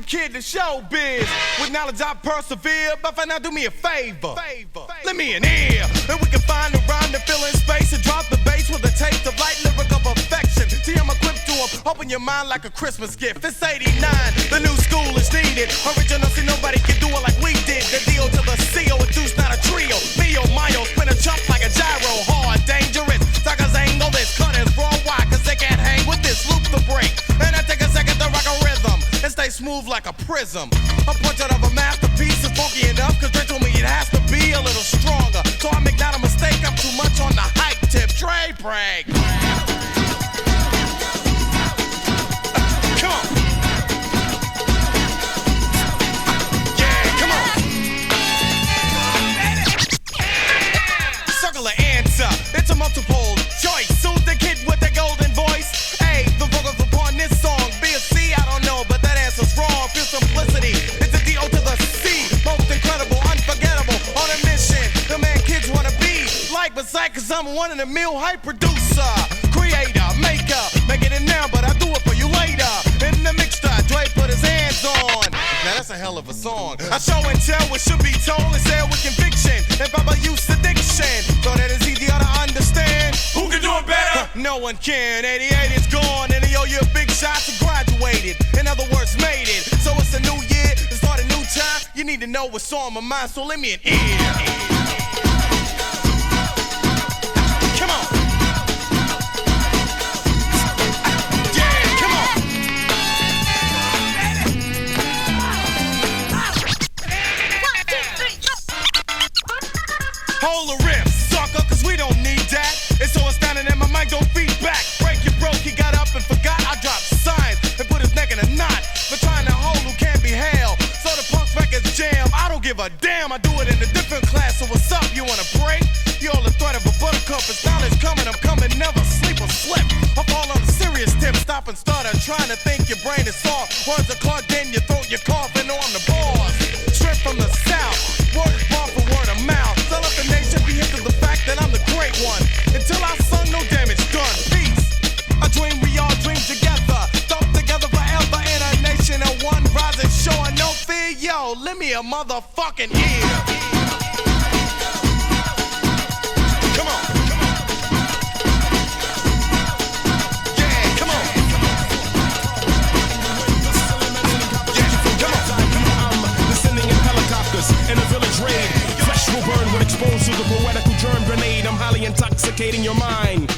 Kid to showbiz. With knowledge I persevere, but for now do me a favor. Let me an ear, and we can find a rhyme to fill in space and drop the bass with a taste of light lyrical perfection. See, I'm equipped to open your mind like a Christmas gift. It's 89, the new school is needed. Original, see nobody can do it like we did. The D.O. to the C.O. a deuce, not a trio. Mio, Mayo, spin a chump like a gyro. Hard, dangerous, suckers angle this. Cut is raw, why? Cause they can't hang with this. Loop the break, and I take a second to rock a rhythm. And stay smooth like a prism. A portrait of a masterpiece is funky enough, cause they told me it has to be a little stronger. So I make not a mistake, I'm too much on the hype tip. Dre brag. Come on. Yeah, come on. Circle the answer. It's a multiple choice. Soothe the kid with the golden voice. Hey, the vocals upon this song. B.C. I don't know, but that answer's wrong. Pure simplicity. It's a D.O. to the C. Most incredible, unforgettable. On a mission, the man kids wanna be like beside, cause I'm a one-in-a-mill hype producer, creator, maker. Making it now, but I do it for you later. In the mixture, Dre put his hands on. Now that's a hell of a song. I show and tell what should be told and said with conviction. If I'm a use addiction, so that it's easier to understand. Who can do it better? No one can. 88 is gone, and they owe you a big shot to graduated. In other words, made it. So it's a new year, to start a new time. You need to know what's on my mind, so let me an ear. Come on. Yeah, come on. Hold the riff, sucker, cause we don't need that. It's so astounding that my mic don't feedback. Break it broke, he got up and forgot. I dropped signs and put his neck in a knot for trying to hold who can't be held. So the punk records jam, I don't give a damn. I do it in a different class, so what's up, you wanna break? You're all the threat of a buttercup, it's knowledge coming, I'm coming, never sleep or slip. I fall on a serious tip, stop and stutter, trying to think your brain is soft. Words are clogged in your throat, you're coughing on the bars. Straight from the south, word is born for word of mouth. So let the nation be hip to the fact that I'm the great one. Until I son, no damage done, peace. A dream, we all dream together. Stuck together forever in a nation of one. Rising, showing no fear, yo, let me a motherfucking ear. Come on. Yeah, come on. Yeah, come on. I'm descending in helicopters in a village raid. Flesh will burn when exposed to the poetical germ grenade. I'm highly intoxicating your mind.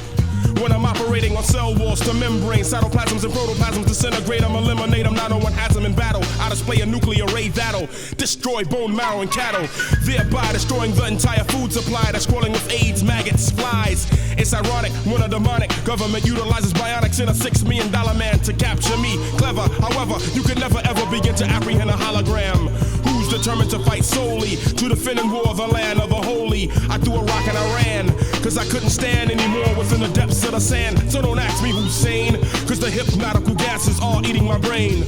When I'm operating on cell walls to membranes, cytoplasms and protoplasms disintegrate. I'm eliminate them, not no one has them in battle. I display a nuclear ray that'll destroy bone marrow and cattle, thereby destroying the entire food supply that's crawling with AIDS, maggots, flies. It's ironic when a demonic government utilizes bionics in a $6 million man to capture me. Clever, however, you can never ever begin to apprehend a hologram who's determined to fight solely to defend and war the land of the holy. I threw a rock and I ran, cause I couldn't stand anymore within the depths of the sand. So don't ask me who's sane, cause the hypnotical gases are eating my brain.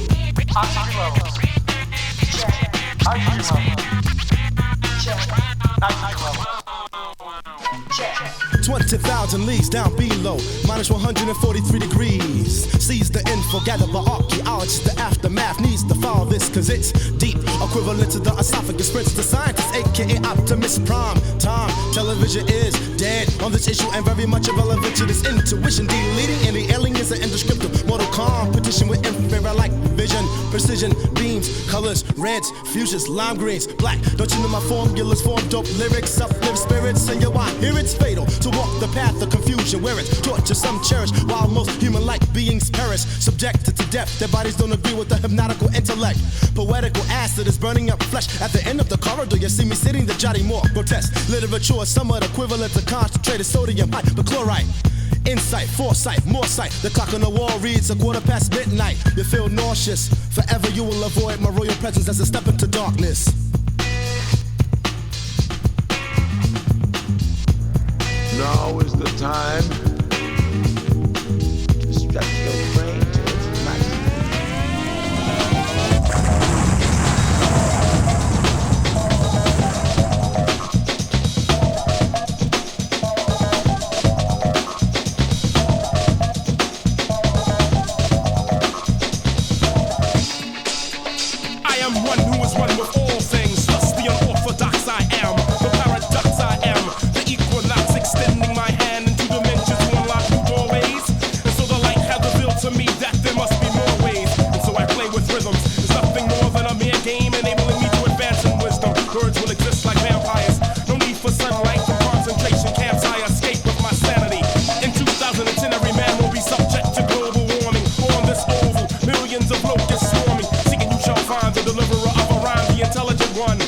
20,000 leagues down below, minus 143 degrees. Seize the info, gather by archaeologists. The aftermath needs to follow this, cause it's deep equivalent to the esophagus. Prince the scientist, aka Optimus Prime. Time, television is dead on this issue and very much irrelevant to this intuition. Deleting any aliens and indescriptible mortal competition with infrared light vision, precision, beams, colors, reds, fuchsias, lime greens, black. Don't you know my formulas form dope lyrics, uplift spirits, and yo, I hear it's fatal to walk the path of confusion where it's torture some cherish while most human-like beings perish, subjected to death. Their bodies don't agree with the hypnotical intellect. Poetical acid is burning up flesh. At the end of the corridor, you see me sitting the jotting more grotesque. Literature is somewhat equivalent to concentrated sodium hypochlorite. Insight, foresight, more sight. The clock on the wall reads 1:15 midnight. You feel nauseous. Forever you will avoid my royal presence as a step into darkness. Now is the time to stretch your brain to its maximum. I am one who is one with all things, thus the unorthodox I am, the paradox I am, the equinox extending my hand into dimensions to unlock new doorways. And so the light had revealed to me that there must be more ways. And so I play with rhythms. It's nothing more than a mere game enabling me to advance in wisdom. Words will exist like vampires. No need for sunlight from concentration camps. I escape with my sanity. In 2010, every man will be subject to global warming. On this oval, millions of locusts swarming. Seeking you shall find the deliverer of a rhyme, the intelligent one.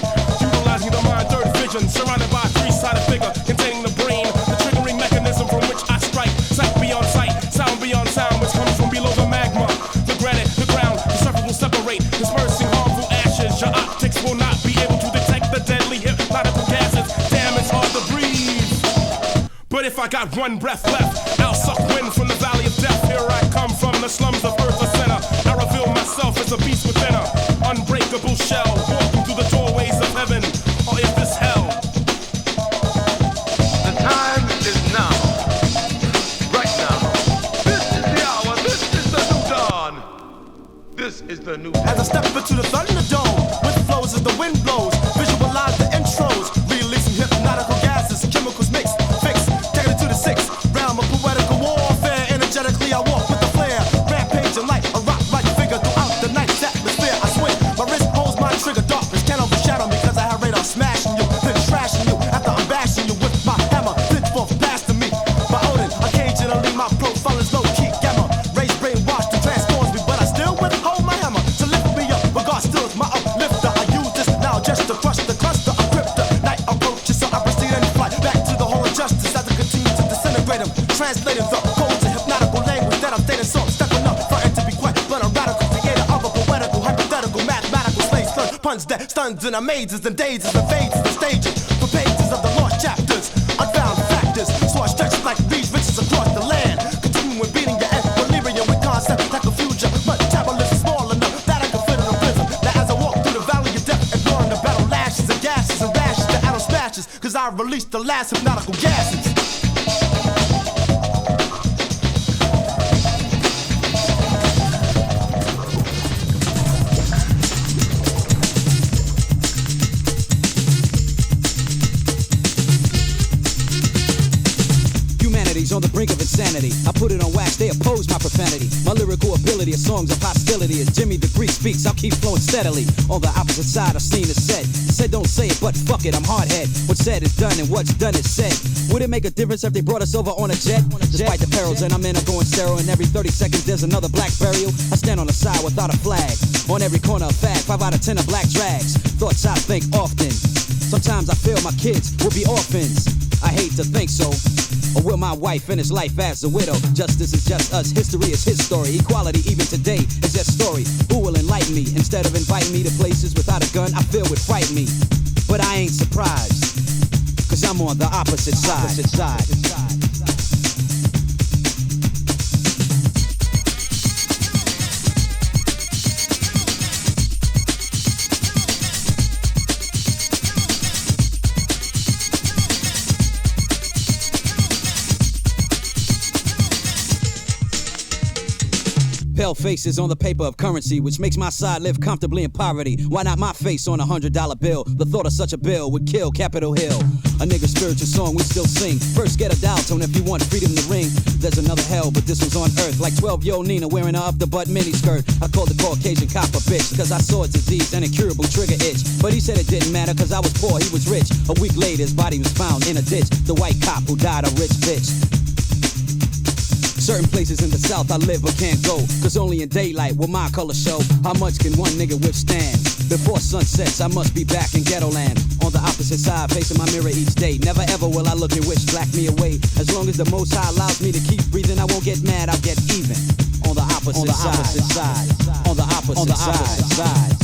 Utilizing the mind, third vision, surrounded by a three-sided figure containing the brain, the triggering mechanism from which I strike. Sight beyond sight, sound beyond sound, which comes from below the magma. The granite, the ground, the surface will separate, dispersing harmful ashes. Your optics will not be able to detect the deadly hypnotical gases. Damn, it's hard to breathe. But if I got one breath left, I'll suck wind from the valley of death. Here I come from the slums of Earth, the center. I reveal myself as a beast within her. Unbreakable shell, walking through the doorways of heaven, or is this hell? The time is now. Right now. This is the hour. This is the new dawn. This is the new As I step into the Thunderdome, with flows as the wind blows, visualize the intros, releasing hypnotical gases, chemicals mixed, fixed, taking it to the sixth realm of poetical warfare. Energetically I walk with the flare, rampage and light, a rock-like figure throughout the night's atmosphere. I swing, my wrist holds my trigger, darkness can't overshadow me, cause I have radar smashing you, then trashing you, after I'm bashing you with my hammer, then forth past to me. By Odin, occasionally my profile is low-key gamma, raised brainwashed and transforms me, but I still withhold my hammer to lift me up, but God still is my uplifter. I use this now just to crush the cluster of kryptonite approaches, so I proceed and fly back to the hall of justice as I continue to disintegrate them, translating the codes of hypnotical language that I'm stating. So I'm stepping up, trying to be quiet, but a radical creator of a poetical, hypothetical, mathematical slave slur, puns that stuns and amazes and dazes and fades the stages, for pages of the lost chapters, unfound factors. So I stretch like reeds, riches across the land, continuing beating your head, delirium with concepts that confuse you. Metabolism small enough that I can fit in a prism. Now as I walk through the valley of death, ignoring the battle lashes and gases and rashes, the atom smashes, cause I released the last hypnotical gases. Humanity's on the brink of insanity. I put it on wax, they oppose my profanity. My lyrical ability is songs of hostility. As Jimmy the Greek speaks, I'll keep flowing steadily. On the opposite side, I've seen it said. Said don't say it, but fuck it, I'm hardhead. What's said is done, and what's done is said. Would it make a difference if they brought us over on a jet? Despite the perils, and I'm in a going sterile, and every 30 seconds there's another black burial. I stand on the side without a flag. On every corner a fag, 5 out of 10 are black drags. Thoughts I think often. Sometimes I feel my kids will be orphans. I hate to think so. Or will my wife finish life as a widow? Justice is just us, history is his story. Equality even today is just story. Who will enlighten me? Instead of inviting me to places without a gun, I feel would fright me. But I ain't surprised, cause I'm on the opposite side. Hell faces on the paper of currency, which makes my side live comfortably in poverty. Why not my face on $100 bill? The thought of such a bill would kill Capitol Hill. A nigga spiritual song we still sing. First get a dial tone if you want freedom to ring. There's another hell, but this was on earth. Like 12-year-old Nina wearing her up-the-butt miniskirt. I called the Caucasian cop a bitch, cause I saw a disease and incurable trigger itch. But he said it didn't matter, cause I was poor, he was rich. A week later, his body was found in a ditch. The white cop who died a rich bitch. Certain places in the South I live but can't go, cause only in daylight will my color show. How much can one nigga withstand? Before sun sets, I must be back in ghetto land. On the opposite side, facing my mirror each day. Never ever will I look and wish black me away. As long as the Most High allows me to keep breathing, I won't get mad, I'll get even. On the opposite side. On the opposite side.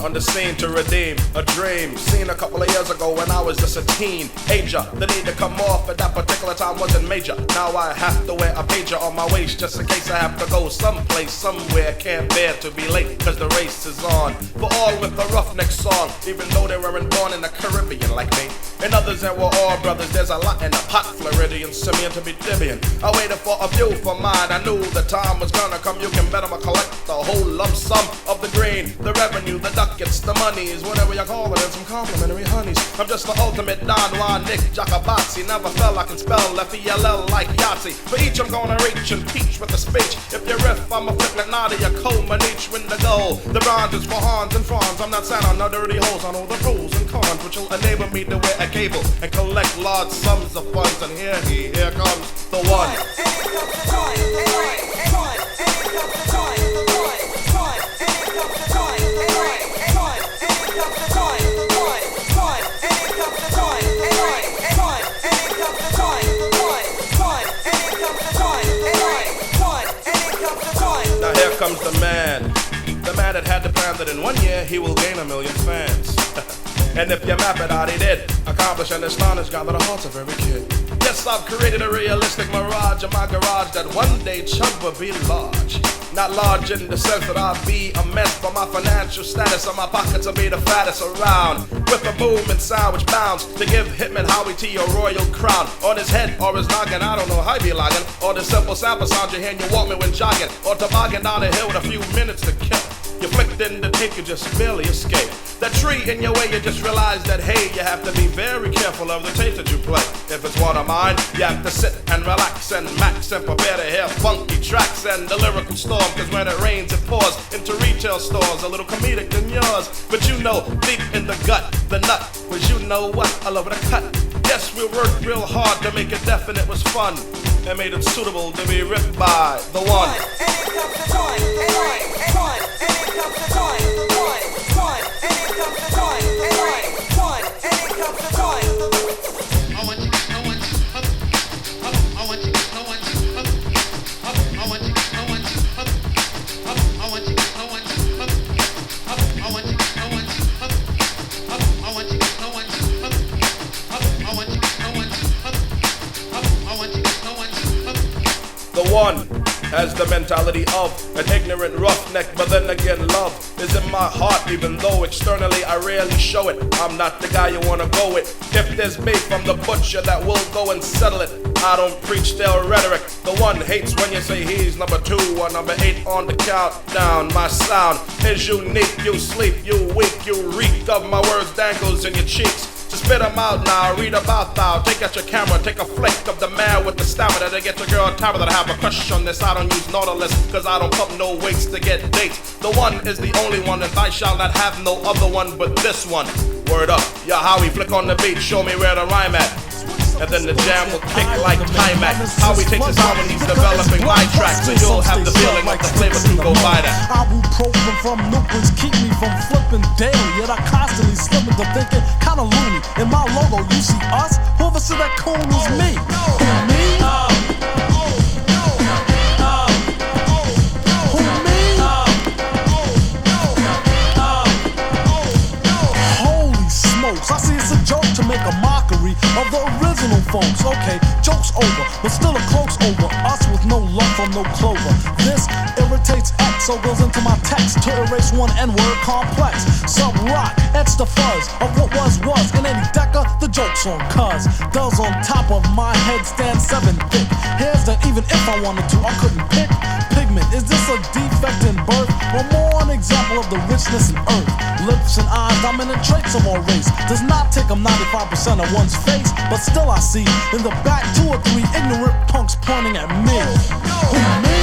on the scene to redeem a dream seen a couple of years ago when I was just a teenager. The need to come off at that particular time wasn't major. Now I have to wear a pager on my waist just in case I have to go someplace, somewhere. Can't bear to be late cause the race is on. For all with the roughneck song, even though they weren't born in the Caribbean like me. And others that were all brothers, there's a lot in the pot, Floridian, simian to be Dibian. I waited for a few for mine, I knew the time was gonna come. You can bet I'ma collect the whole lump sum of the green, the revenue, the ducats, the monies, whatever you call it, and some complimentary honeys. I'm just the ultimate Don Juan Nick Jacobazzi. Never felt I can spell F-E-L-L like Yahtzee. For each I'm gonna reach and peach with a speech. If you riff, I'm a flip like Nadia Coleman, each win the goal. The bronze is for Hans and Franz. I'm not sat on no dirty holes. I know the pros and cons, which will enable me to wear a cable and collect large sums of funds. And here comes the one. comes the man that had the plan that in 1 year he will gain 1 million fans. And if you map it out, he did accomplish and astonish God the hearts of every kid. Yes, I've created a realistic mirage in my garage that one day Chubb will be large. Not large in the sense that I'll be immense, but my financial status on my pockets will be the fattest around. With a movement sound which bounds to give Hitman Howie T a royal crown. On his head or his noggin, I don't know how he be logging. Or the simple sample sound you hear and you walk me when jogging. Or toboggan down the hill with a few minutes to kill. You flicked in the tape, you just barely escape. That tree in your way, you just realize that, hey, you have to be very careful of the tape that you play. If it's one of mine, you have to sit and relax and max and prepare to hear funky tracks and the lyrical storm. Cause when it rains, it pours into retail stores, a little comedic than yours. But you know, deep in the gut, the nut was you know what, all over the cut. Yes, we worked real hard to make it definite was fun and made it suitable to be ripped by the one. The one has the mentality of an ignorant roughneck, but then again love is in my heart, even though externally I rarely show it. I'm not the guy you wanna go with. If there's beef from the butcher that will go and settle it. I don't preach stale rhetoric. The one hates when you say he's number 2 or number 8 on the countdown. My sound is unique, you sleep, you weak, you reek of my words dangles in your cheeks. So spit them out now, read about thou. Take out your camera, take a flick of the man with the stamina to get your girl tired that I have a crush on this. I don't use Nautilus, cause I don't pump no weights to get dates. The one is the only one, and I shall not have no other one but this one. Word up, yeah, Howie, flick on the beat, show me where to rhyme at. And then the jam will kick like climax. How he takes his time when he's developing my track, so you'll have the feeling of the flavor to go by that. Ibuprofen from Newports keep me from flipping daily, yet I constantly slip into thinking kinda loony. In my logo, you see us? Whoever said that cool was me. Who, me? Who, me? Holy smokes, I see it's a joke to make a mockery of the original folks. Okay, joke's over, but still a cloak's over us with no luck from no clover. This irritates X, so goes into my text to erase one N-word complex. Sub rock, etch the fuzz of what was. In any decker, the joke's on cuz. Does on top of my head stand 7 thick. Hairs that even if I wanted to, I couldn't pick. Pigment, is this a defect in birth? Or more an example of the richness in earth? Lips and eyes, dominant traits of our race. Does not take up 95% of one's face, but still I see in the back 2 or 3 ignorant punks pointing at me. Who, me?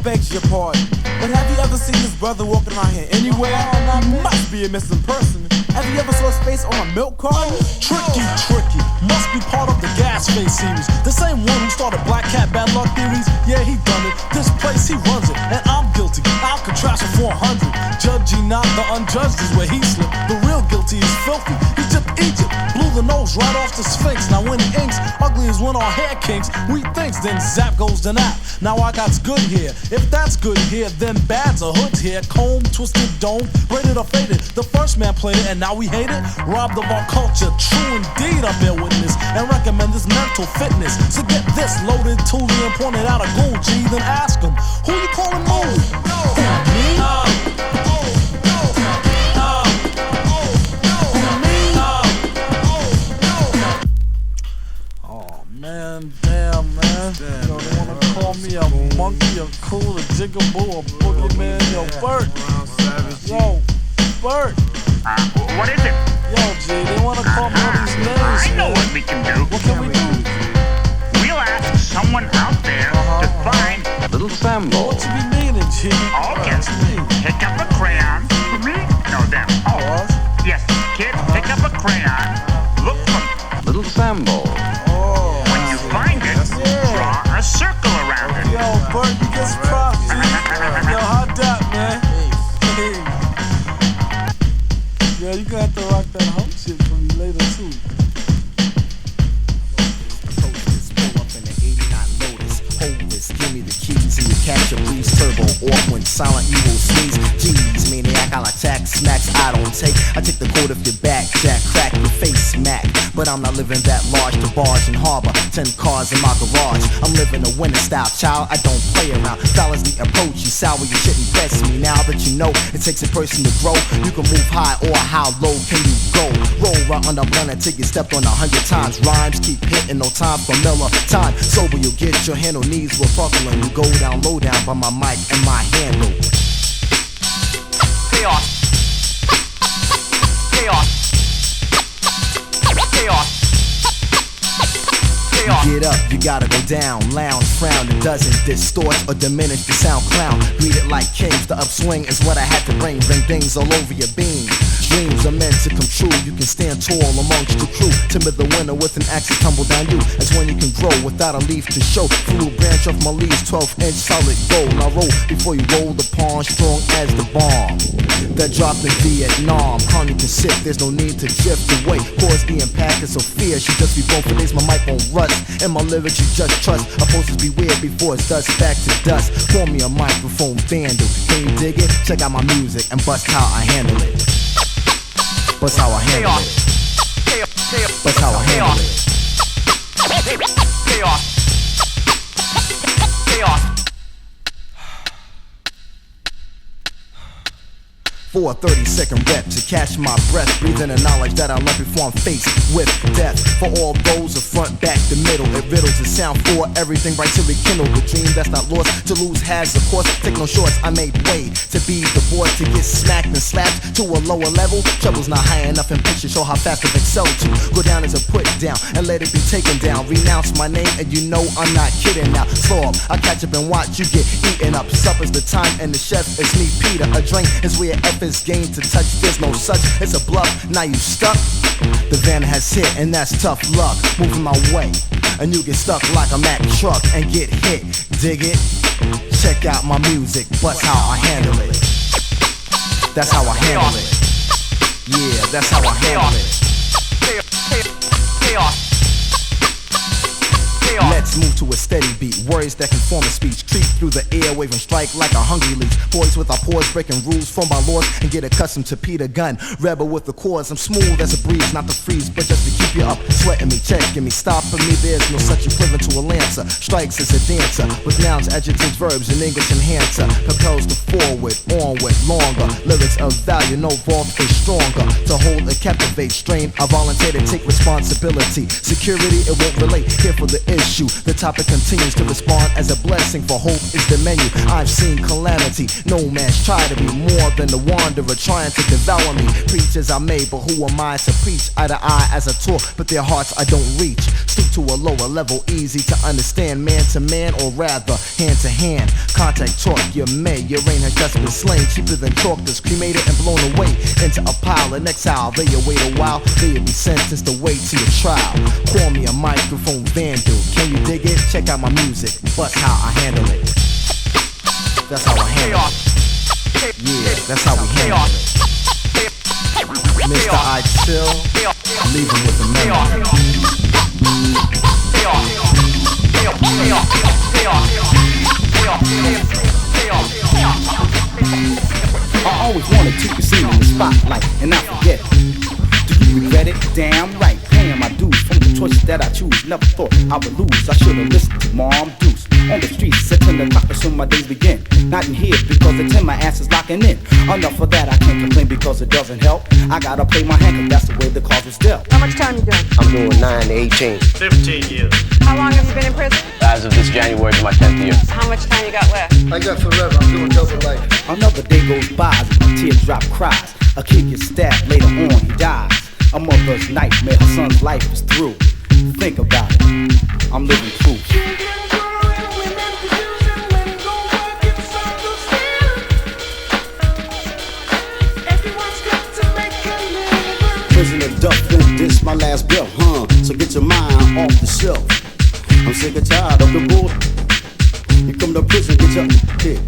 Begs your pardon, but have you ever seen this brother walking around here anywhere? He must be a missing person. Have you ever saw his face on a milk carton? Tricky, must be part of the Gas Face series. The same one who started Black Cat Bad Luck Theories. Yeah, he done it. This place, he runs it, and I'm guilty. Alcatraz for 400. Judgy not, the unjudged is where he slipped. The real guilty is filthy. He took Egypt, blew the nose right off the Sphinx. Now when he inks, ugly is when our hair kinks. We thinks, then zap goes the nap. Now I got's good here. If that's good here, then bad's a hood's here. Comb, twisted dome, braided or faded. The first man played it, and now we hate it. Robbed of our culture, true indeed. I bear witness and recommend this mental fitness. So get this loaded toolie and pointed out a gold G, then ask him, who you calling Moody? Me? Oh man, damn man. Yo, they wanna call me a monkey, a cool, a jigaboo, a boogeyman. Yo, Bert. Yo, Bert. What is it? Yo, G, they wanna call me all these names. I know what we can do. What can we do? We'll ask someone out there to find Little Sambo. What you be meaning, G? Okay. Pick up a crayon. For me? No, them. Oh, yes, kid, pick up a crayon. Look for Little Sambo. when you find it, draw a circle around it. Yo, Bert, you get props, G. Yo, how'd that, man? Hey. Yo, you gonna have to rock that house. too. Give me the keys and you catch a breeze turbo off when silent you will sneeze. G's, maniac, I'll attack, smacks I don't take. I take the coat off your back, jack, crack your face, smack. But I'm not living that large to barge and harbor 10 cars in my garage. I'm living a winter style, child, I don't play around. Style is the approach, you sour, you shouldn't press me. Now that you know it takes a person to grow, you can move high or how low can you go? Roll right under blunt until you stepped on 100 times. Rhymes keep hitting, no time for Miller. Time sober, you'll get your handle, knees will buckle and you go down low down by my mic and my handle. Chaos. Chaos. Chaos. Chaos. You get up, you gotta go down, lounge, frown. It doesn't distort or diminish the sound clown. Greet it like kings, the upswing is what I had to bring. Bring things all over your beam. Dreams are meant to come true. You can stand tall amongst the crew. Timid the winner with an axe to tumble down you. That's when you can grow without a leaf to show. Fruit branch off my leaves, 12-inch solid gold. Now roll before you roll the pawn, strong as the bomb that dropped in Vietnam. Calm, you can sit, there's no need to drift away. Cause the impact is so fierce. You just be born for days, my mic won't rust. And my lyrics you just trust. Opposed to be weird before it's dust back to dust. Call me a microphone vandal. Can you dig it? Check out my music and bust how I handle it. Bust how I handle it. Bust how I handle it. Chaos. Chaos. For a 30-second rep to catch my breath, breathing the knowledge that I learned before I'm faced with death. For all those of front, back, the middle, it riddles the sound for everything right to rekindle the dream that's not lost. To lose has, of course, take no shorts. I made way to be the boy to get smacked and slapped to a lower level. Trouble's not high enough in pictures, show how fast I've excelled to go down as a put down and let it be taken down. Renounce my name and you know I'm not kidding now. Slow up, I catch up and watch you get eaten up. Supper's the time and the chef is me, Peter. A drink is where is game to touch, there's no such, it's a bluff, now you stuck. The van has hit and that's tough luck. Moving my way, and you get stuck like a Mack truck and get hit, dig it? Check out my music, bust how I handle it. That's how I handle it. Yeah, that's how I handle it. Chaos. Let's move to a steady beat, words that can form a speech. Creep through the airwave and strike like a hungry leech. Boys with our paws, breaking rules from our laws and get accustomed to Peter Gun. Rebel with the chords, I'm smooth as a breeze, not to freeze, but just to keep you up. Sweating me, checking me, stopping me, there's no such equivalent to a lancer. Strikes as a dancer, with nouns, adjectives, verbs, and English enhancer. Propels the forward, onward, longer. Lyrics of value, no vault is stronger. To hold a captivate strain, I volunteer to take responsibility. Security, it won't relate, here for the issue. The topic continues to respond as a blessing, for hope is the menu. I've seen calamity, no man's try to be more than the wanderer trying to devour me. Preachers I made, but who am I to preach? Eye to eye as I talk, but their hearts I don't reach. Stoop to a lower level, easy to understand. Man to man, or rather hand to hand. Contact talk, your reign has just been slain. Cheaper than chalk that's cremated and blown away into a pile of exile. They await a while, they'll be sentenced to wait to your trial. Call me a microphone vandal. Can you dig it? Check out my music, bust how I handle it. That's how I handle it. Yeah, that's how we handle it. Mr. Itill, leaving with a memory. I always wanted to be seen in the spotlight, and I forget it. Do you regret it? Damn right, paying my dues from the choices that I choose. Never thought I would lose, I should've listened to Mom Deuce. On the streets, sitting the top, that's when my days begin. Not in here because the 10 my ass is locking in. Enough of that, I can't complain because it doesn't help. I gotta play my hand, cause that's the way the cards was dealt. How much time you doing? I'm doing 9 to 18. 15 years. How long have you been in prison? As of this January is my 10th year. How much time you got left? I got forever. I'm doing double life. Another day goes by as my teardrop cries. A kid gets stabbed, later on he dies. A mother's nightmare, her son's life is through. Think about it, I'm living proof. Prisoner Duffin, this my last bill, so get your mind off the shelf. I'm sick and tired of the bull. You come to prison, get your kick.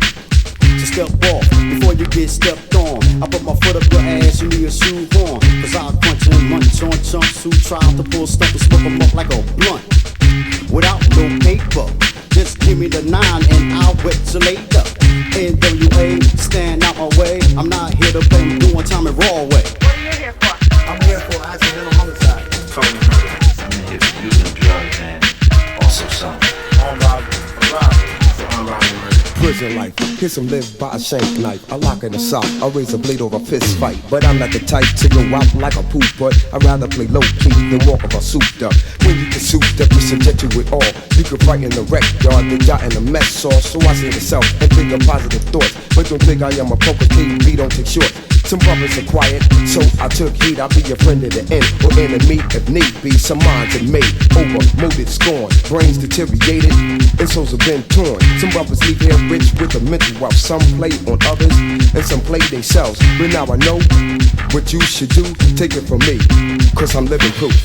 So step off before you get stepped on. I put my foot up your ass, you need a shoe on. Cause I'll crunch and munch on chunks who Tried to pull stuff to smoke 'em up like a blunt. Without no paper, just give me the 9 and I'll wet you later. NWA, stand out my way. I'm not here to play, I'm doing time in raw way. What are you here for? I'm here for accidental homicide. Felony murder. It's using drugs and also some Armed robbery. armed robbery murder. Prison life, here's some live by a shank knife. I lock in the south, I raise a blade or a fist fight. But I'm not the type to go out like a poop butt. I'd rather play low key than walk up a souped up. When you get souped up, you subject to it all. You can fight in the wreck yard, they got in a mess sauce. So I say to self and think of positive thoughts. But don't think I am a poker KB, don't take short. Some brothers are quiet, so I took heed. I'll be your friend at the end, or enemy if need be. Some minds are made over, molded, scorn. Brains deteriorated, and souls have been torn. Some brothers leave here rich with a mental wealth. Some play on others, and some play themselves. But now I know what you should do. Take it from me, cause I'm living proof.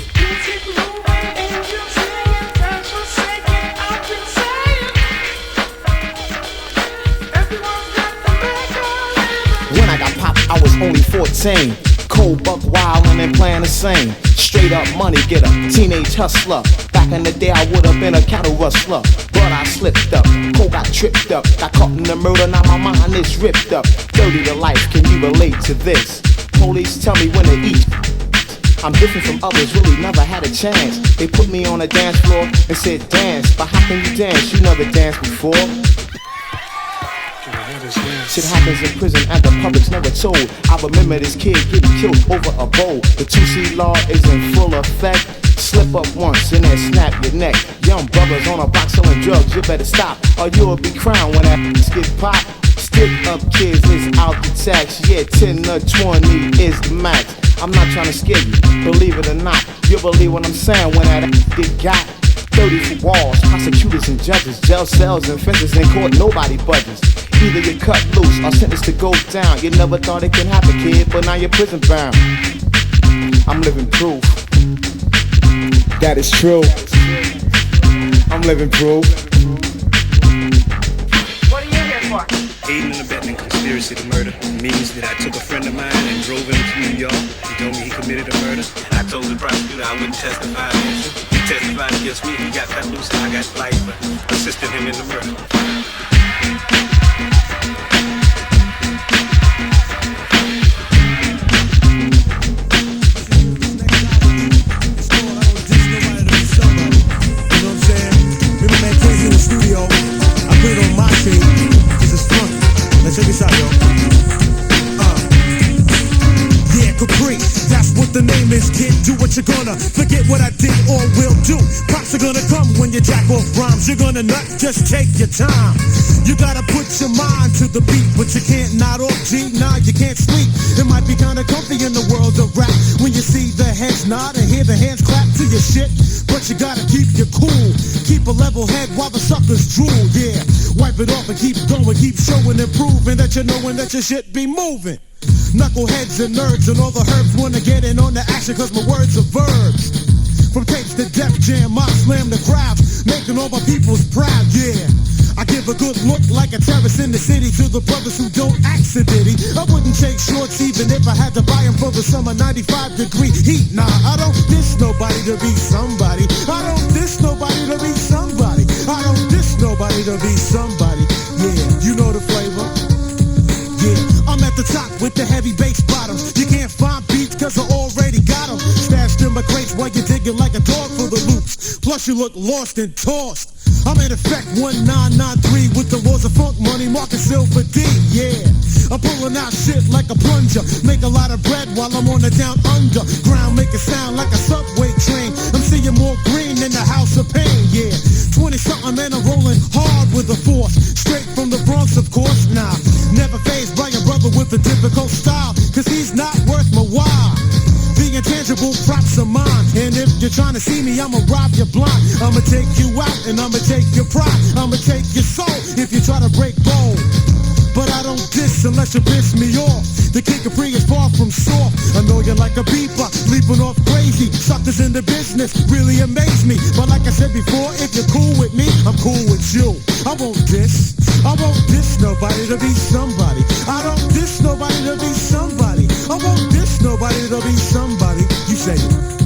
When I got popped, I was only 14. Cold buck wildin' and playing the same. Straight up money getter, teenage hustler. Back in the day I would've been a cattle rustler, but I slipped up, cold got tripped up. Got caught in the murder, now my mind is ripped up. Dirty to life, can you relate to this? Police tell me when to eat. I'm different from others, really never had a chance. They put me on a dance floor and said dance, but how can you dance? You never danced before. Shit happens in prison and the public's never told. I remember this kid getting killed over a bowl. The 2C law is in full effect. Slip up once and then snap your neck. Young brothers on a box selling drugs, you better stop, or you'll be crowned when that get popped. Stick up kids is out the tax. Yeah, 10 or 20 is the max. I'm not trying to scare you, believe it or not. You'll believe what I'm saying when that get got. 30 for walls, prosecutors and judges, jail cells and fences in court, nobody budges. Either you're cut loose or sentenced to go down. You never thought it could happen, kid, but now you're prison bound. I'm living proof. That is true. I'm living proof. What are you here for? Aiding and abetting conspiracy to murder means that I took a friend of mine and drove him to New York. He told me he committed a murder. I told the prosecutor I wouldn't testify against him. He testified against me. He got cut loose and I got life, but assisted him in the murder. Studio, I put it on my tape, cause it's funny. Let's check this out, yo. Yeah, Capri, that's what the name is, kid. Do what you're gonna, forget what I did or will do. Props are gonna come when you jack off rhymes. You're gonna nut, just take your time. You gotta put your mind to the beat, but you can't nod off G, nah, you can't sleep. It might be kinda comfy in the world of rap when you see the heads nod and hear the hands clap to your shit. But you gotta keep your cool, keep a level head while the suckers drool, yeah. Wipe it off and keep going, keep showing and proving that you're knowing that your shit be moving. Knuckleheads and nerds and all the herbs wanna get in on the action cause my words are verbs. From tapes to Def Jam, I slam the crowds, making all my peoples proud, yeah. I give a good look like a terrorist in the city to the brothers who don't act sedity. I wouldn't take shorts even if I had to buy them for the summer 95-degree heat. Nah, I don't diss nobody to be somebody. I don't diss nobody to be somebody. I don't diss nobody to be somebody. Yeah, you know the flavor. Yeah, I'm at the top with the heavy bass bottoms. You can't find beats cause I already got them. Stashed in my crates while you're digging like a dog for the loops. Plus you look lost and tossed. I'm in effect 1993 with the laws of funk money, marking silver D, yeah. I'm pulling out shit like a plunger, make a lot of bread while I'm on the down underground, make it sound like a subway train. I'm seeing more green in the house of pain, yeah. 20-something and I'm rolling hard with the force, straight from the Bronx of course. Nah, never fazed by a brother with a difficult style, cause he's not worth my while. The intangible props are mine, and if you're trying to see me, I'ma rob you blind. I'ma take you out and I'ma take your pride. I'ma take your soul if you try to break bold. But I don't diss unless you piss me off. The Kid Capri is far from soft. I know you're like a beeper, leaping off crazy. Suckers in the business really amaze me. But like I said before, if you're cool with me, I'm cool with you. I won't diss nobody to be somebody. I don't diss nobody to be somebody. I won't diss nobody to be somebody. You say it.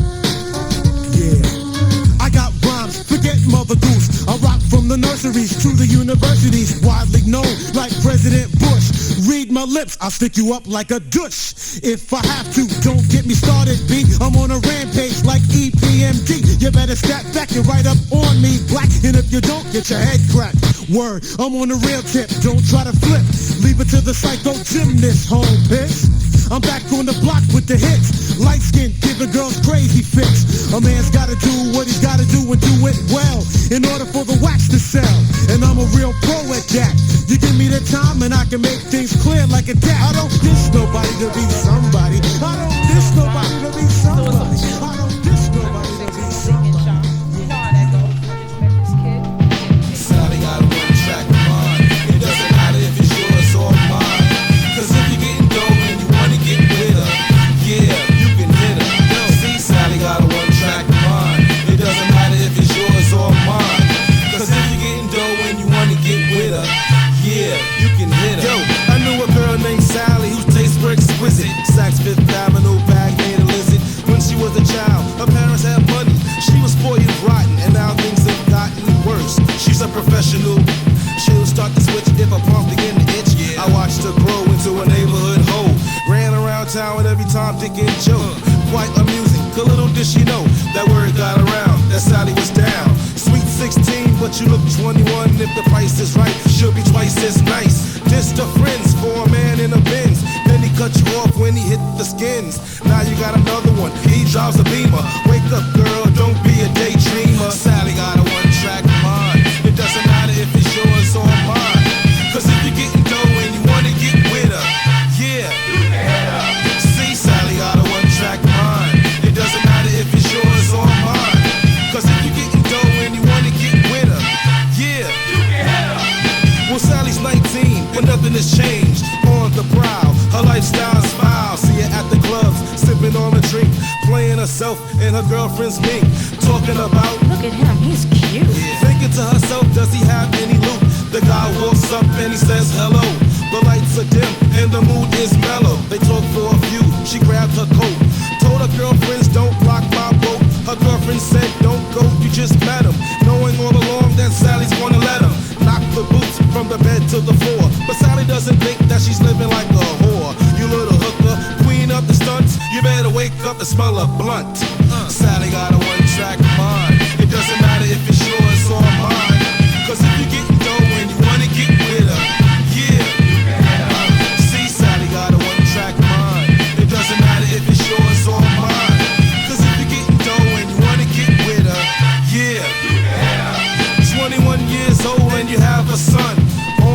her lips, I'll stick you up like a douche. If I have to, don't get me started, B. I'm on a rampage like EPMD. You better step back, you're right up on me, black. And if you don't, get your head cracked. Word, I'm on the real tip, don't try to flip. Leave it to the psycho gymnast, home bitch. I'm back on the block with the hits. Light skin, giving girls crazy fits. A man's gotta do what he's gotta do and do it well in order for the wax to sell. And I'm a real pro at that. You give me the time and I can make things clear like a dad. I don't diss nobody to be somebody. I don't diss nobody to be somebody. I don't diss nobody to be somebody. Sally got a one-track mind. It doesn't matter if it's yours or mine. Cause if you're getting dough and you wanna get with her, yeah, you can hit her. See, Sally got a one-track mind. It doesn't matter if it's yours or mine. Cause if you're getting dough and you wanna get with her, yeah, you can hit her. Yo, I knew a girl named Sally whose tastes were exquisite. Saks Fifth Avenue, bag made a lizard. When she was a child, her parents had money. She was spoiled rotten, and now things have gotten worse. She's a professional. She'll start to switch if a pump begin to itch. I watched her grow into a neighborhood hoe. Ran around town with every Tom, Dick, and Joe. Quite amusing, but little did she know that word got around, that Sally was down. Sweet 16, but you look 21. If the price is right, she'll be twice as nice. Just a friends for a man in a Benz. Then he cut you off when he hit the skins. Now you got another one, he drives a Beamer. Wake up, girl, don't be a daydreamer. Sally got a one-track mind. It doesn't matter if it's yours or mine. Cause if you're getting dough and you wanna get with her, yeah, you can hit her. See, Sally got a one-track mind. It doesn't matter if it's yours or mine. Cause if you're getting dough and you wanna get with her, yeah, you can hit her. Well, Sally's 19, but nothing has changed. On the prowl, her lifestyle's foul. See her at the clubs, sipping on a drink, playing herself and her girlfriend's mink. Talking about, look at him, he's cute. Thinking to herself, does he have any loot? The guy walks up and he says hello. The lights are dim and the mood is mellow. They talk for a few, she grabbed her coat. Told her girlfriends, don't block my boat. Her girlfriend said, don't go, you just met him. Knowing all along that Sally's gonna let him knock the boots from the bed to the floor. But Sally doesn't think that she's living like a whore. You little hooker, queen of the stunts, you better wake up and smell a blunt. Sally got a one-track mind. It doesn't matter if it's yours or mine. Cause if you're getting dough and you wanna get with her, yeah, you can hit her. See, Sally got a one-track mind. It doesn't matter if it's yours or mine. Cause if you're getting dough and you wanna get with her, yeah, you can hit her. 21 years old and you have a son.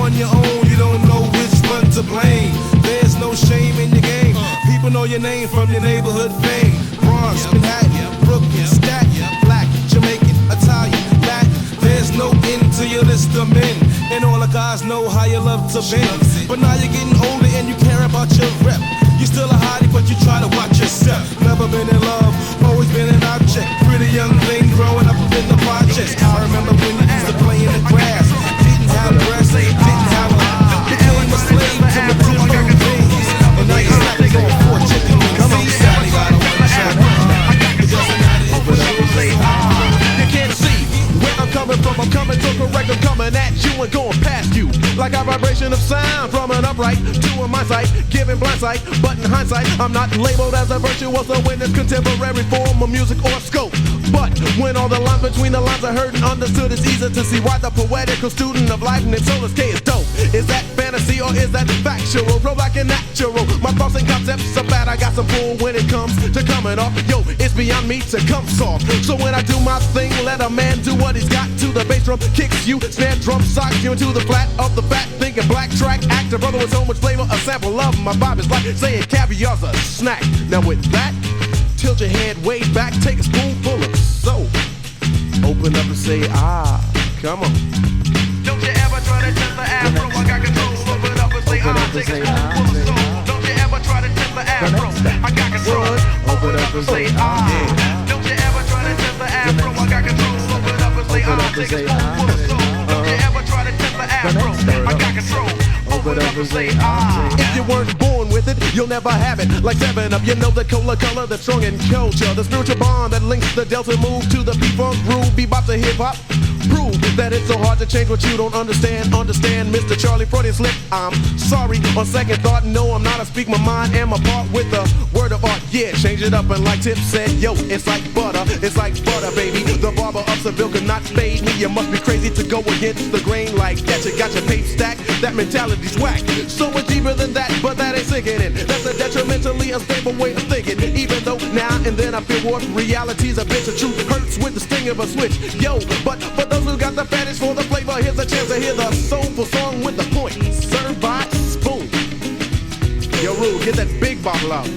On your own, you don't know which one to blame. There's no shame in your game. People know your name from your neighborhood fame. Bronx, Manhattan, Brooklyn, Staten, Black, Jamaican, Italian, Latin. There's no end to your list of men. And all the guys know how you love to bend. But now you're getting older and you care about your rep. You're still a hottie, but you try to watch yourself. Never been in love, always been an object. Pretty young thing growing up in the projects. I remember when you used to play in the grass. Didn't have breasts, didn't have a... Became a slave to material things. And now you're snacking on 4 chicken wings. Come on, Sally got a one-track mind. It doesn't matter if it's yours or mine. You can't see where I'm coming from. I'm coming to correct. I'm coming at you and going past you. Like a vibration of sound from an upright to a mind sight, giving blind sight. But in hindsight, I'm not labeled as a virtuoso in this contemporary form of music or scope. But when all the lines between the lines are heard and understood, it's easy to see why the poetical student of life named Solis K is dope. Is that fantasy or is that factual? Flow like a natural. My thoughts and concepts are bad. I got some pull when it comes to coming off. Yo, it's beyond me to come soft. So when I do my thing, let a man do what he's got to. The bass drum kicks you, snare drum socks you into the flat of the fat. Thinking black track actor, brother with so much flavor. A sample of my vibe is like saying caviar's a snack. Now with that, tilt your head way back, take a spoonful of soap. Open up and say, ah, come on. Don't you ever try to test the afro, I got control. Open up and say, ah, take a spoonful of soap. Don't you ever try to test the afro, I got control. Open up and say, ah. Don't you ever try to test the afro, I got control. Open up and say, ah, take a spoonful of soap. Don't you ever try to test the afro, I got control. Open up and say, ah. If you weren't born with it, you'll never have it. Like 7-Up, you know the cola color that's strong in culture. The spiritual bond that links the Delta move to the P-Funk groove, bebop to hip-hop. prove that it's so hard to change what you don't understand. Understand, Mr. Charlie Freudian slip. I'm sorry. On second thought, no, I'm not. I speak my mind and my part with the word of art. Yeah, change it up and like Tip said, yo, it's like butter. It's like butter, baby. The barber of Seville could not fade me. You must be crazy to go against the grain like that. You got your paper stacked. That mentality's whack. So much deeper than that, but that ain't sinking in. That's a detrimentally unstable way of thinking. Even though now and then I feel what reality's a bitch of truth hurts with the sting of a switch. Yo, but for those who got the fetish for the flavor, here's a chance to hear the soulful song with the point. Served by Spoon. Yo, Rue, get that big bottle out.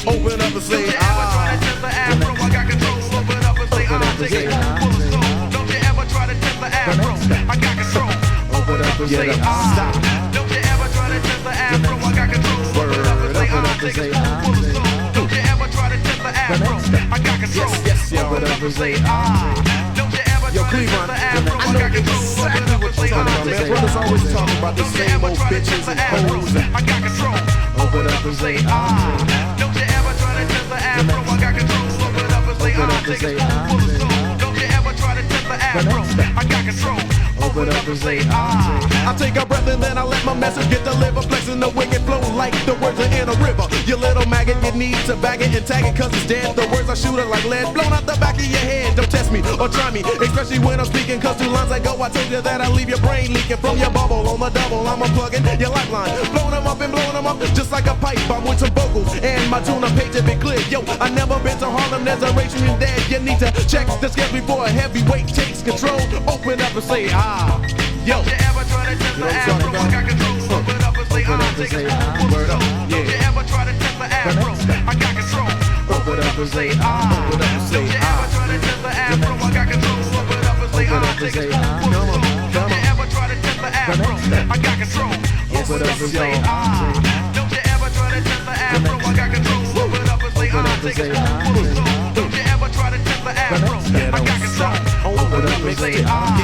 Open up and say, ah. I got control. Open up and say, ah. Take it full of soul. Don't you ever try to test the afro. I got control. Open up and say, ah. Don't you ever try to test the afro. I got control. Open up and say, ah. Take it full of soul. Don't you ever try to test the afro. I got control. Open up and say, ah. Don't you ever try to test the afro. I got control. Exactly what you're talking about, man. Brothers always talk about the same old bitches and hoes. I got control. Open up and say, ah. Don't you ever try to test the afro. I got control. Open up and say, ah. Take it full of soul. Don't you ever try to test the afro. I got control. Open up and say, ah. I take a breath and then I let my message get delivered. Flexing the wicked flow like the words are in a river. You little maggot, you need to bag it and tag it cause it's dead. The words I shoot are like lead, blown out the back of your head. Don't test me or try me, especially when I'm speaking. Cause 2 lines ago I told you that I leave your brain leaking from your bubble. On the double, I'm unplugging your lifeline. Blowing them up and blowing them up just like a pipe. I'm with some vocals and my tune page to be clear. Yo, I never been to Harlem, there's a race in there. You need to check the scales before a heavyweight takes control. Open up and say, ah. Yo, don't you ever try to test the afro. I got control. Open up and say, ah. Take it full of soul. Don't you ever try to test the afro. I got control. Open up and say, ah. Don't you ever try to test the afro. I got control. Open up and say, ah. Take it full of soul. Don't you ever try to test the afro. I got control. Open up and say, ah. Don't you ever try to test the afro. I got control. Open up and say, ah. Take it full of soul. Don't you ever try to test the afro. I got control. Open up and say, ah.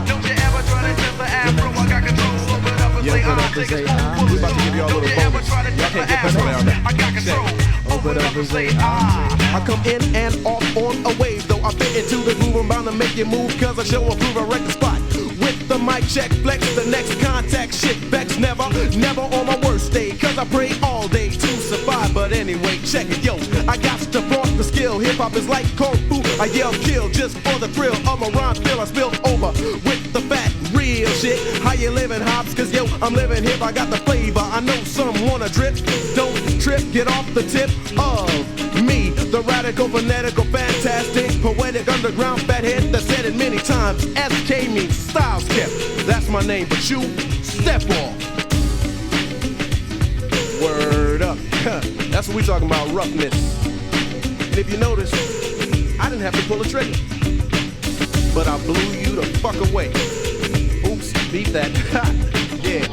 Don't you ever try to test the afro. I got control. Open up and say, ah. Take it full of soul. Don't you ever try to test the afro. I got control. Open up and say, ah. I come in and off on a wave. Though I fit into the groove, I'm bound to make you move. Cause I show and prove I wreck the spot. With the mic check, flex the next contact. Shit, vex never, never on my worst day. Cause I pray all day to survive. But anyway, check it, yo. I got to flaunt the skill. Hip hop is like kung fu. I yell kill just for the thrill of my rhyme. Feel I spill over with the fat real shit. How you living, hops? Cause yo, I'm living hip. I got the flavor. I know some wanna drip. Don't trip, get off the tip of me. The radical, phonetical, fantastic, poetic, underground fathead that said it many times. SK means style skip. That's my name, but you step off. Word up. That's what we talking about, roughness. And if you notice, I didn't have to pull a trigger, but I blew you the fuck away. Oops, beat that. Yeah.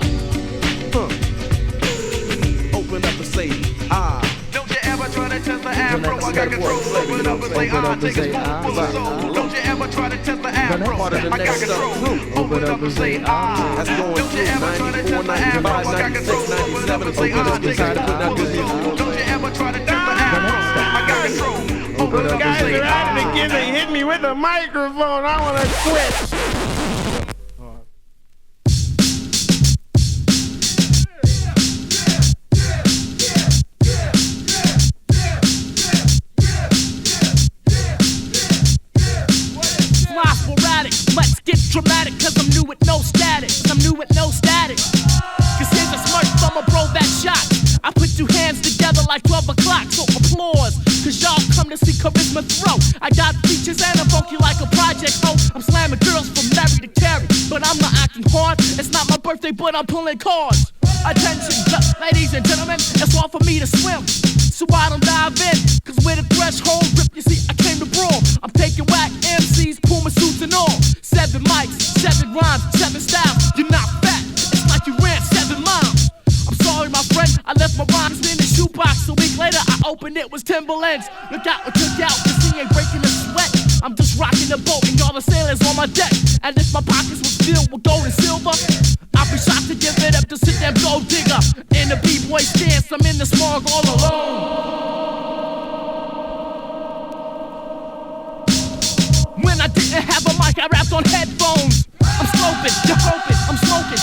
Open up and say, ah. Don't you ever try to test the afro. I got control. Open up and say, ah. Take a spoonful of soul. Don't you ever try to test the afro. I got control. Open up and say, ah. Don't you ever try to test the afro. I got control. Open up and say, ah. Take a spoonful of soul. Don't you ever try to test the afro. I got control. Open up and say, ah. They hit me with the microphone. I wanna quit. Dramatic, cause I'm new with no status. I'm new with no status. Cause here's a smirk from a bro that shot. I put 2 hands together like 12 o'clock, so applause. Cause y'all come to see Charizma throw. I got features and I'm funky like a project hoe. I'm slamming girls from Mary to Carrie. But I'm not acting hard. It's not my birthday, but I'm pulling cards. Attention, ladies and gentlemen, it's hard for me to swim. So I don't dive in, cause with a threshold grip, you see, I came to brawl. I'm taking whack MCs, Puma suits and all. 7 mics, 7 rhymes, 7 styles. You're not fat, it's like you ran 7 miles. I'm sorry, my friend, I left my rhymes in the shoebox. A week later, I opened it was Timberlands. Look out, I took out, cause he ain't breaking a sweat. I'm just rocking the boat and y'all the sailors on my deck. And if my pockets was filled with gold and silver, I'd be shocked to give it up to sit them gold digger. In the B-boy stance, I'm in the smog all alone. When I didn't have a mic, I rapped on headphones.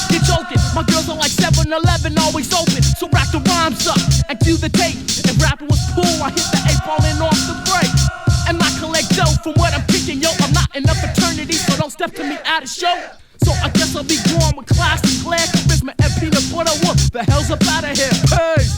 You're joking, my girls are like 7-Eleven, always open. So rack the rhymes up and do the tape. And rapping was cool, I hit the 8-ball and off the break. And I collect dough from what I'm kicking, yo. I'm not in a fraternity, so don't step to me at a show. So I guess I'll be growing with class and Claire, charisma, and peanut butter. What the hell's up out of here? Peace.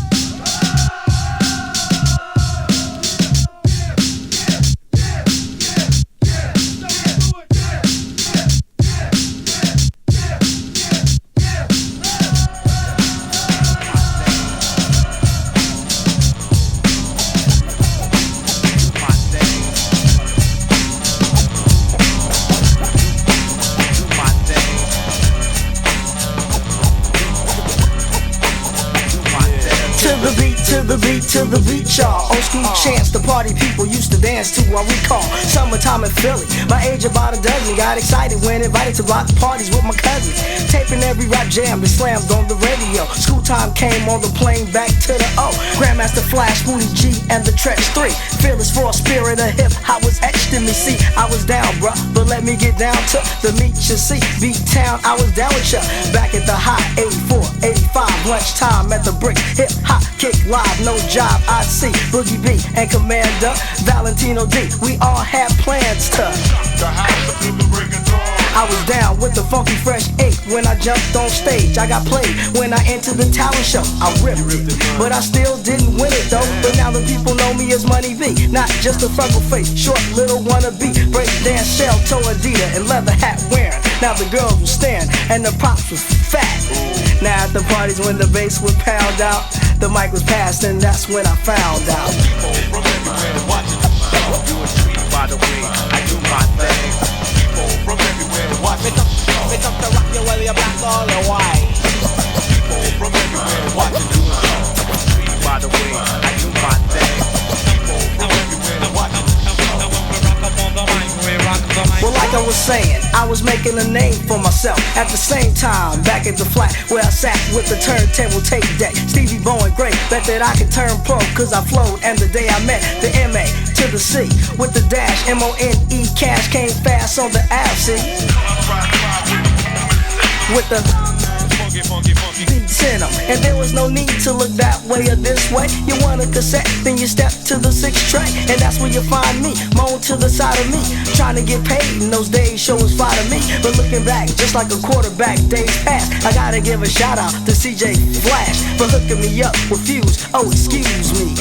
To the beat, y'all. Old school chants, the party people used to dance to. I recall summertime in Philly. My age about a dozen. Got excited when invited to rock parties with my cousins. Taping every rap jam that slammed on the radio. School time came on the plane back to the O. Grandmaster Flash, Moody G, and the Trex 3. Fearless for a spirit of hip. I was etched in me. See, I was down, bruh, but let me get down to the meet you see. Beat town, I was down with ya. Back at the high 84, 85, lunchtime at the brick. Hip hop, kick live, no job. I see Boogie B and Commander Valentino D. We all had plans to I was down with the funky fresh ink when I jumped on stage. I got played when I entered the talent show. I ripped it, but I still didn't win it though. But now the people know me as Money B, not just a freckle face, short little wannabe. Break dance, shell toe Adidas and leather hat wearing. Now the girls were staring and the props was fat. Now at the parties when the bass would pound out, the mic was passed and that's when I found out. People from everywhere watching the show. You a treat by the way I do my thing. People from everywhere watching the show. Pick up the rock you whether you're black or you're white. People from everywhere watching the show. Treat by the way I do my thing. People from everywhere watching the show. Now when we rock up on the mic, we rock the mic. Well, like I was saying, I was making a name for myself. At the same time, back at the flat where I sat with the turntable tape deck. Stevie Bowen great, bet that I could turn pro, cause I flowed. And the day I met the M.A. to the C with the dash, M-O-N-E, cash came fast on the app, see? With the beats in them. And there was no need to look that way or this way. You want a cassette, then you step to the 6 tray. And that's where you find me, moan to the side of me. Trying to get paid in those days, show was fly to me. But looking back, just like a quarterback, days past. I gotta give a shout out to CJ Flash for hooking me up with Fuse. Oh, excuse me.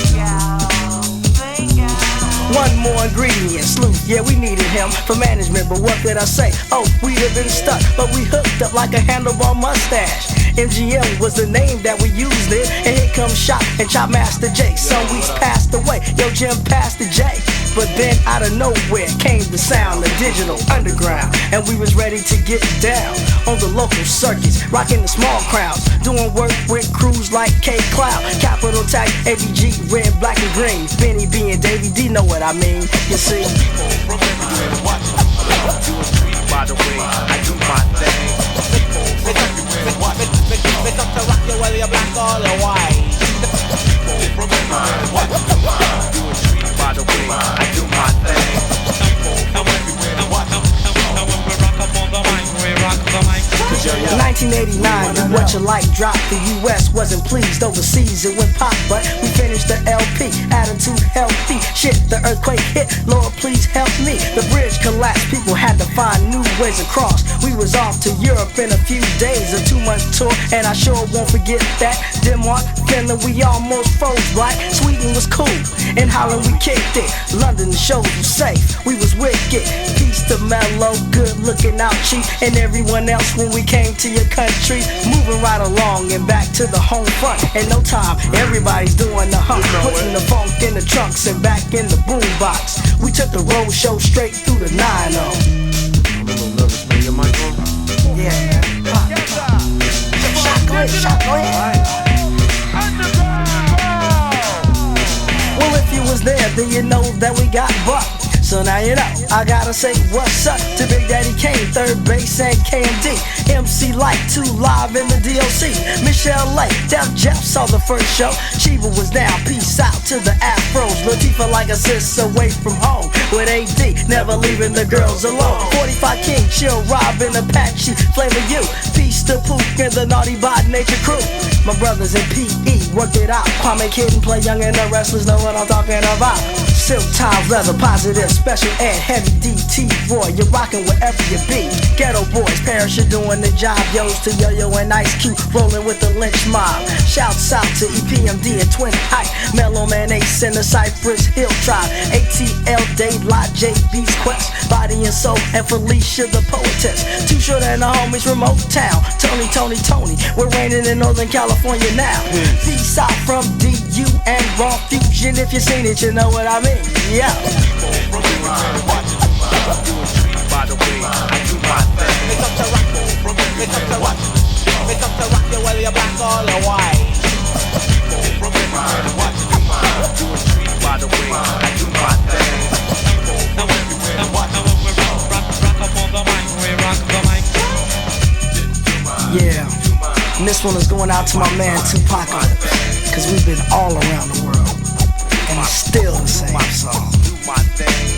One more ingredient, Sleuth, yeah, we needed him for management, but what could I say? Oh, we'd have been stuck, but we hooked up like a handlebar mustache. MGM was the name that we used it, and here comes Shot and Chop Master J. Some weeks passed away, yo, Jim passed the J. But then out of nowhere came the sound of Digital Underground, and we was ready to get down on the local circuits, rocking the small crowds, doing work with crews like K Cloud, Capital Tag, ABG, Red, Black and Green, Benny B and Davey D know what I mean. You see, people from everywhere watching the show. You a treat by the way I do my thing. People from everywhere watching the show. Pick up the rock you whether you're black or you're white. People from everywhere watching the show. You a treat by the way I do my thing. People from everywhere watching the show. Now when we rock up on the mic, we rock the mic. 1989, the What You Like dropped. The US wasn't pleased. Overseas it went pop, but we finished the LP. Attitude healthy. Shit, the earthquake hit. Lord, please help me. The bridge collapsed. People had to find new ways across. We was off to Europe in a few days, a 2-month tour, and I sure won't forget that. Denmark, Finland, we almost froze, right? Sweden was cool. In Holland we kicked it. London, the shows were safe. We was wicked. Peace to Mellow, good looking out cheap, and everyone else when we came to your country. Moving right along and back to the home front. In no time, everybody's doing the hump, putting the funk in the trunks and back in the boombox. We took the road show straight through the 9-0. I'm a little nervous, man. Your mic on? Yeah. Shot, go ahead. Well, if you was there, then you know that we got bucked. So now you know, I gotta say what's up to Big Daddy Kane, third base and KMD. MC Light 2 live in the D.O.C. Michelle Lake, Def Jeff saw the first show. Chiba was down, peace out to the Afros. Latifah like a sis away from home. With AD, never leaving the girls alone. 45 King, Chill, Robin, Apache, Flavor U. Peace to Pook and the Naughty by Nature crew. My brothers in PE, worked it out. Kwame Kid and Play Young and the Wrestlers know what I'm talking about. Silk tie, leather, positive, special ed, heavy DT, boy, you're rocking wherever you be. Ghetto boys, parents, you're doing the job. Yo's to Yo-Yo and Ice Cube, rolling with the lynch mob. Shouts out to EPMD and Twin Hype, Mellow Man Ace and the Cypress Hill Tribe. ATL, Dave, Lot, J, Beast Quest, Body and Soul, and Felicia the Poetess. Too Short and the homies, Remote Town. Tony, we're raining in Northern California now. Peace out from DU and Raw Fusion. If you seen it, you know what I mean. Yeah. By the way, I do my thing. They come to rock, they come to rock, they come to rock you whether you're black or you're white. By the way, I do my thing. Now we rock up on the mic, we rock the mic. Yeah, and this one is going out to my man Tupac, cause we've been all around the world, and it's still the same song. Do my thing.